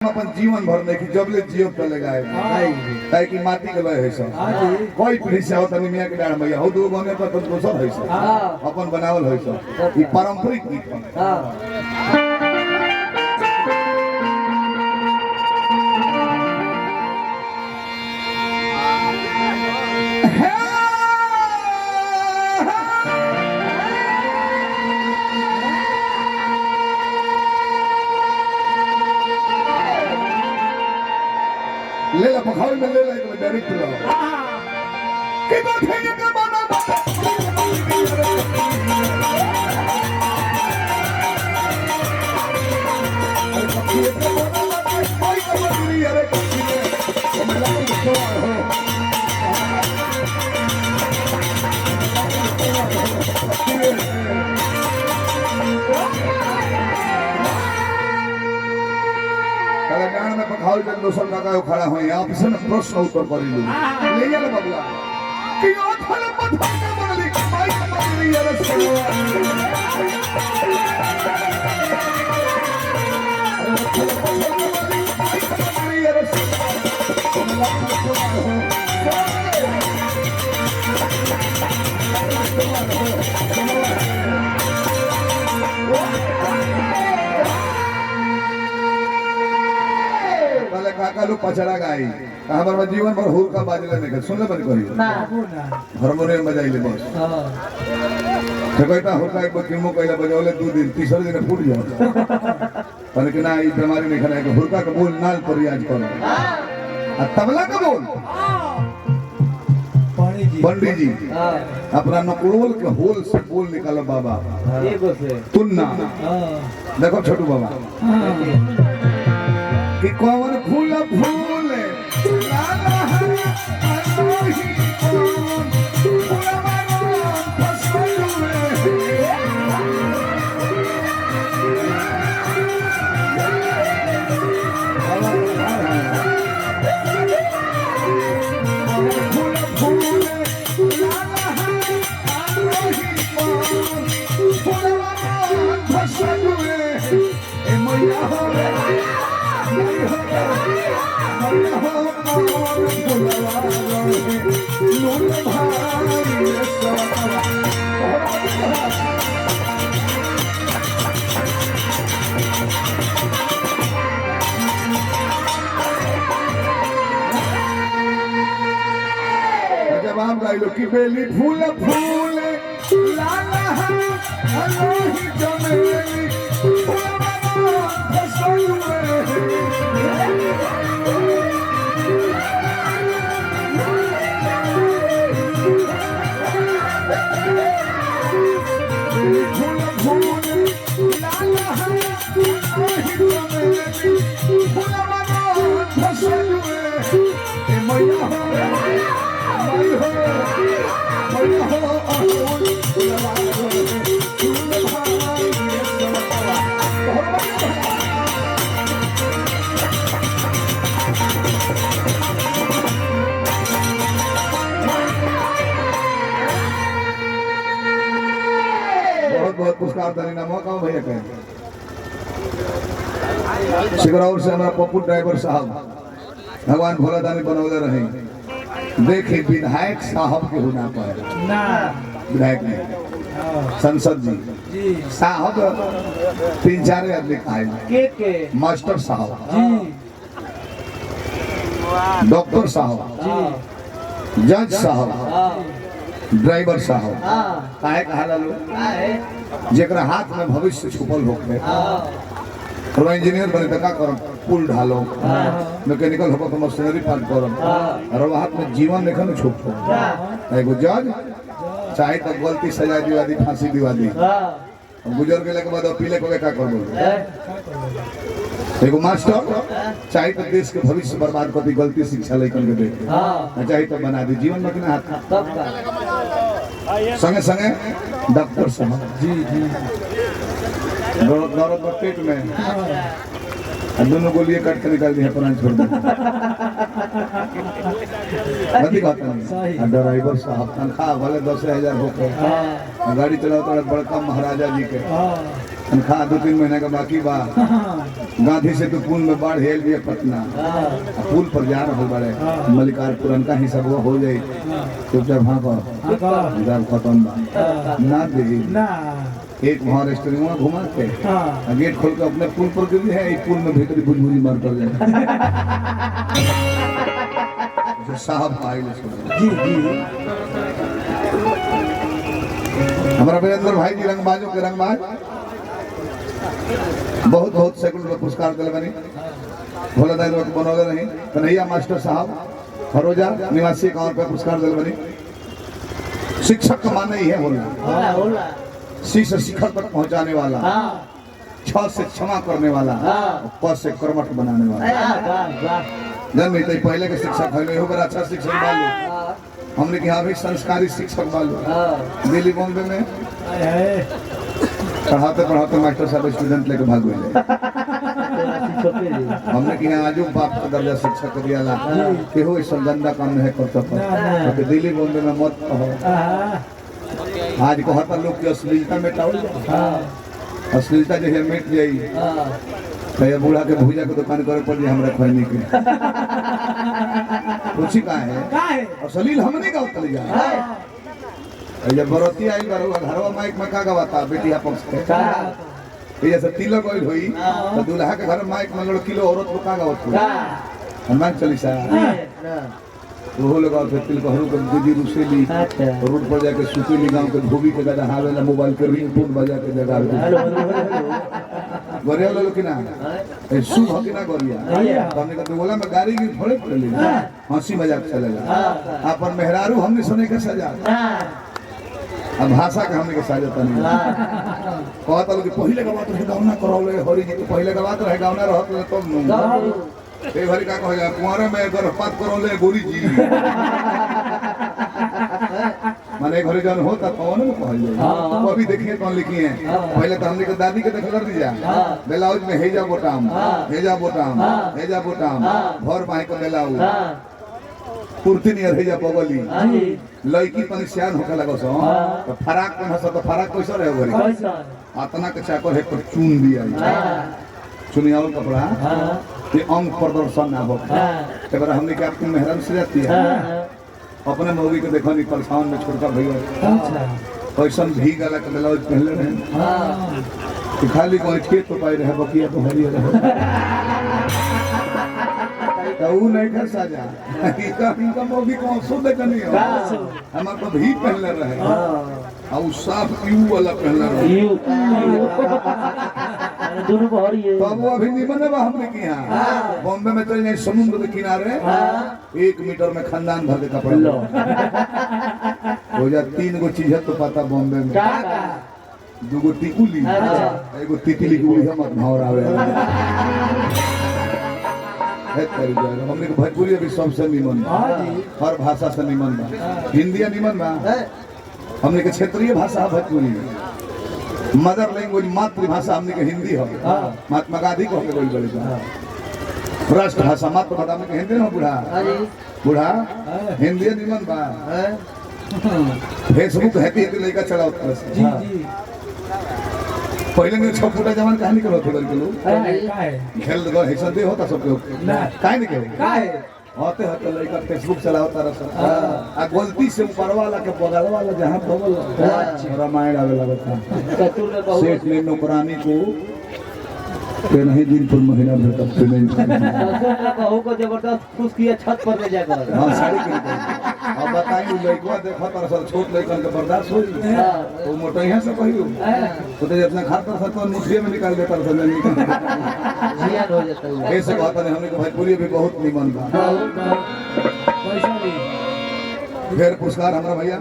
अपन जीवन भर नहीं कि जबले जियो चलेगा है कि माटी के लय है सब कोई पीढ़ी से होता नहीं मियां के डाड़ मैया हो दो बने पर तो दोसर है सब अपन बनावल है सब ई पारंपरिक गीत है। ले ला पखाल में ले ला एक डायरेक्ट लो कि बैठे के बना कलाकार में पखाल के दोसर का खड़ा हो आप से प्रश्न उत्तर कर लू ले जा बबुआ कि ओथल पत्थर के बनली माई के बनली यार काका लोग पचड़ा गाई हमारे जीवन भर हुर का बाजले नहीं सुनले बन करी ना हारमोनियम बजाइले बस तो कहता होता एक किमो कहला बजावले 2 दिन तीसरे दिन फूट जाओ पर कि ना ई बीमारी नहीं खाना है हुरका का बोल नाल पर रियाज करो आ तबला का बोल पंडित जी अपना नकुड़ोल के होल से बोल निकालो बाबा एगो से तुन्ना देखो छोटू बाबा कि कौन फूल फूल लाला हरा अनोही कौन फूलवानो फसलुए फूल फूल लाला हरा अनोही कौन फूलवानो फसलुए ए मैया हो जवाब गाइलो कि बेली फूल फूल लाला अनोही चमेली फूलवानो फसलुए बहुत पुरस्कार देने का मौका भैया कहें सिगरौर से हमारा पप्पू ड्राइवर साहब भगवान भोला दानी बनौले रहे देखे विधायक साहब के होना पर ना विधायक नहीं संसद जी साहब 3-4 आदमी खाए के मास्टर साहब जी डॉक्टर साहब जी जज साहब ड्राइवर साहब काहे कहाला लोग जेकरा हाथ में भविष्य छुपल होके और इंजीनियर बने तो का करम पुल ढालो मैकेनिकल होको तो मशीनरी पार्ट करम और हाथ में जीवन लेखा न छुपो एगो जज चाहे तो गलती सजा दिवा दी फांसी दिवा दी गुजर गेले के बाद अपीले को का करबो एगो मास्टर चाहे तो देश के भविष्य बर्बाद कर दी गलती शिक्षा लेकर के दे चाहे तो बना दी जीवन में किना हाथ संगे संगे डॉक्टर साहब जी जी दर्द पेट में दोनों गोलियां काट कर निकाल दी है प्राण छोड़ दे बड़ी बात नहीं ड्राइवर साहब तनख्वाह वाले 10,000 होके गाड़ी चलाओ तो बड़का महाराजा जी के तनख्वाह 2-3 महीने का बाकी बा गांधी से तो पुल में बाढ़ हेल दिया पटना पुल पर जा रहे बड़े मलिकार पुरनका हिसाब हो जाए चुपचाप हाँ जब खत्म ना दे एक वहाँ रेस्टोरेंट घुमा के गेट खोल के अपने पुल पर गिर है एक पुल में भीतर बुझबुझी मार कर जाए साहब आए जी जी हमारा वीरेंद्र भाई जी रंगबाजों के रंगबाज बहुत बहुत सेकंड में पुरस्कार दिले बनी भोलादाई लोग बनौले रही कन्हैया मास्टर साहब हरोजा निवासी गांव पे पुरस्कार दिले बनी शिक्षक का माने ही है होला सी से शिखर तक पहुंचाने वाला छ से क्षमा करने वाला क से कर्मठ बनाने वाला जन में पहले के शिक्षक है हो बड़ा अच्छा शिक्षक बालू हमने कहा भी संस्कारी शिक्षक बालू दिल्ली बॉम्बे में पढ़ाते पढ़ाते मास्टर साहब स्टूडेंट लेके भाग गए हमने कि आजू बाप का दर्जा शिक्षक दिया ला कि हो इस गंदा काम नहीं करता तो दिल्ली बॉम्बे में मत कहो आज कहता लोग की अश्लीलता मिटाओ अश्लीलता जो है मिट जाई तो ये बूढ़ा के भूजा के दुकान करे पड़ जाए हमरा खैनी के पूछी का है अश्लील हमने का उतल जा जब बरोती आई घरवा माइक में का गवाता बेटिया पक्ष के ये जैसे तिलक ऑयल हुई तो दूल्हा के घर माइक में किलो औरत को का गवत हुई हनुमान चालीसा वो लगा फिर तिल कहरू के दीदी रुसेली रोड पर जाके सुतीली गांव के धोबी के गदा हावेला मोबाइल के रिंगटोन बजा के जगा गरिया लो कि ना ए शुभ कि ना गरिया हमने का बोला में गाड़ी की थोड़े पड़ली हंसी मजाक चलेला अपन मेहरारू हमने सुने के सजा अब भाषा के हमने के साजता नहीं कहता लोग पहले का बात रहे गावना करौले हरि जी के पहले का बात रहे गावना रहत तब नु ए भरी का कह जा कुंवारा में गर्भपात करौले गोरी जी माने घरे जन होता कौन में कह जाए कभी देखिए कौन लिखी है पहले तो हमने के दादी के देखल दिया ब्लाउज में हेजा बोटाम भर माई को ब्लाउज कुर्ती नियर हेजा बगली लड़की तनी सियान होके लगो सो तो फराक पहन सो तो फराक कैसा रहे घरे आतना के चाकर है पर चुन दिया चुनियाल कपड़ा ये अंग प्रदर्शन ना हो अगर हमने क्या आपकी मेहरबानी से जाती है अपने मौगी को देखो नहीं परेशान में छोड़कर भैया कैसा भी गला के ब्लाउज पहले रहे खाली कोई खेत तो पाई रहे बकिया तो हरिया रहे तो नहीं कर साजा इनका मौगी को शुद्ध करनी है हमारे को भी पहले रहे और साफ यू वाला पहले रहे दोनों बहरी है तब वो अभी निमन है हमने किया बॉम्बे में चल जाए समुद्र के किनारे 1 मीटर में खानदान भर के कपड़ा हो जा 3 गो चीज है तो पता बॉम्बे में 2 गो टिकुली एगो तितली की उड़ी मत भावर आवे हमने को भोजपुरी अभी सबसे निमन हर भाषा से निमन बा हिंदी निमन बा हमने के क्षेत्रीय भाषा भोजपुरी मदर लैंग्वेज मातृभाषा हमने के हिंदी हो महात्मा गांधी को हमें बोल बड़ी राष्ट्र भाषा मातृभाषा हमने के हिंदी ना बूढ़ा हिंदी निमन बा फेसबुक हैती लड़का चलाओ जी पहले में 6 फुटा जवान कहानी करो थे बल्कि लोग खेल दो हिस्सा दे होता सब लोग काहे नहीं के काहे होते होते लड़का फेसबुक चलावता रहा आ गलती से ऊपर वाला के बगल वाला जहां बगल रामायण आवे लगता सेठ ने नौकरानी को के नहीं दिन पर महीना भर तक पेमेंट बहू को जबरदस्त खुश किया छत पर ले जाकर हां साड़ी के अब बताई लड़का देखा तर सब छोट लड़कन के बर्दाश्त होई तो मोटा यहां से कहियो तो अपना खाता था तो मुठिए में निकाल देता था जियान हो जाता है ऐसे कहता नहीं हमने भोजपुरी भी बहुत निमन बा पैसा भी फिर पुरस्कार हमरा भैया